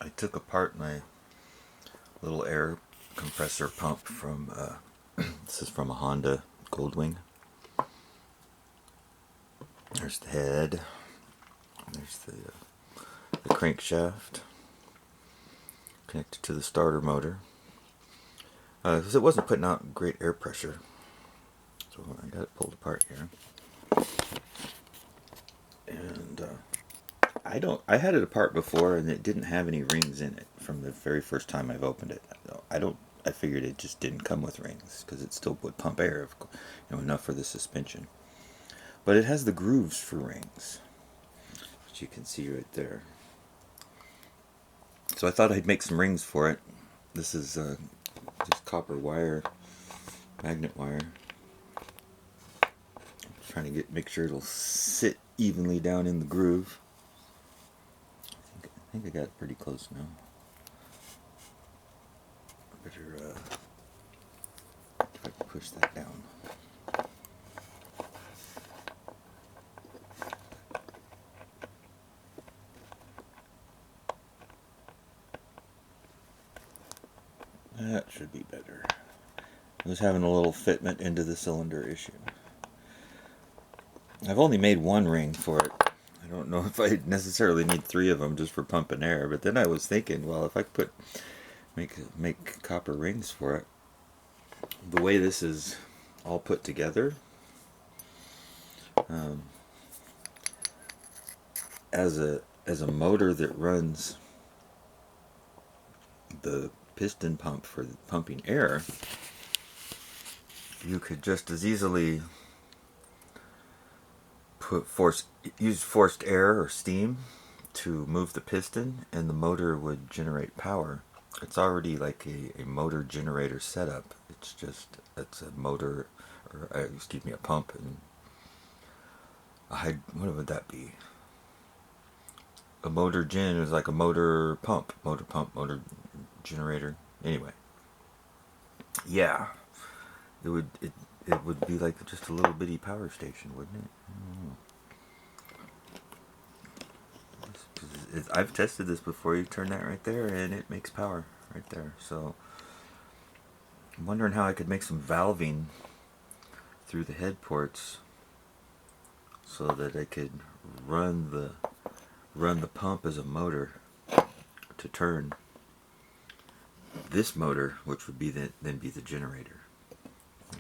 I took apart my little air compressor pump from, this is from a Honda Goldwing. There's the head, there's the crankshaft connected to the starter motor. Because it wasn't putting out great air pressure. So I got it pulled apart here. And I had it apart before and it didn't have any rings in it from the very first time I've opened it. I figured it just didn't come with rings because it still would pump air, enough for the suspension. But it has the grooves for rings, which you can see right there. So I thought I'd make some rings for it. This is just copper wire, magnet wire. I'm trying to make sure it'll sit evenly down in the groove. I think I got it pretty close now. Better if I can push that down. That should be better. I was having a little fitment into the cylinder issue. I've only made one ring for it. I don't know if I necessarily need 3 of them just for pumping air, but then I was thinking, well, if I could make copper rings for it, the way this is all put together, as a motor that runs the piston pump for pumping air, you could just as easily use forced air or steam to move the piston, and the motor would generate power. It's already like a motor generator setup. It's a motor, or excuse me, a pump, and what would that be? A motor gen is like a motor pump, motor generator. Anyway, yeah, it would be like just a little bitty power station, wouldn't it? I've tested this before. You turn that right there and it makes power right there. So I'm wondering how I could make some valving through the head ports so that I could run the pump as a motor to turn this motor, which would be then be the generator.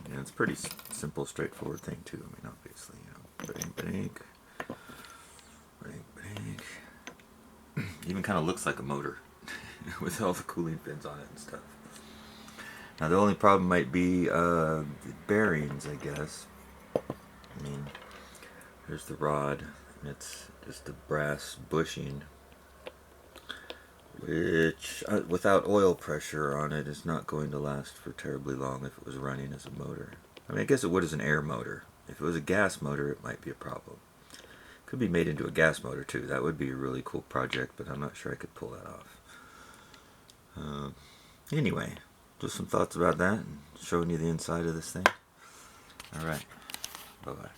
And it's a pretty simple, straightforward thing too. I mean, obviously, bang. Even kind of looks like a motor with all the cooling fins on it and stuff. Now the only problem might be the bearings, I guess. I mean, there's the rod, and it's just a brass bushing, which without oil pressure on it is not going to last for terribly long if it was running as a motor. I mean, I guess it would as an air motor. If it was a gas motor, it might be a problem. Could be made into a gas motor too. That would be a really cool project, but I'm not sure I could pull that off. Anyway, just some thoughts about that and showing you the inside of this thing. Alright, bye-bye.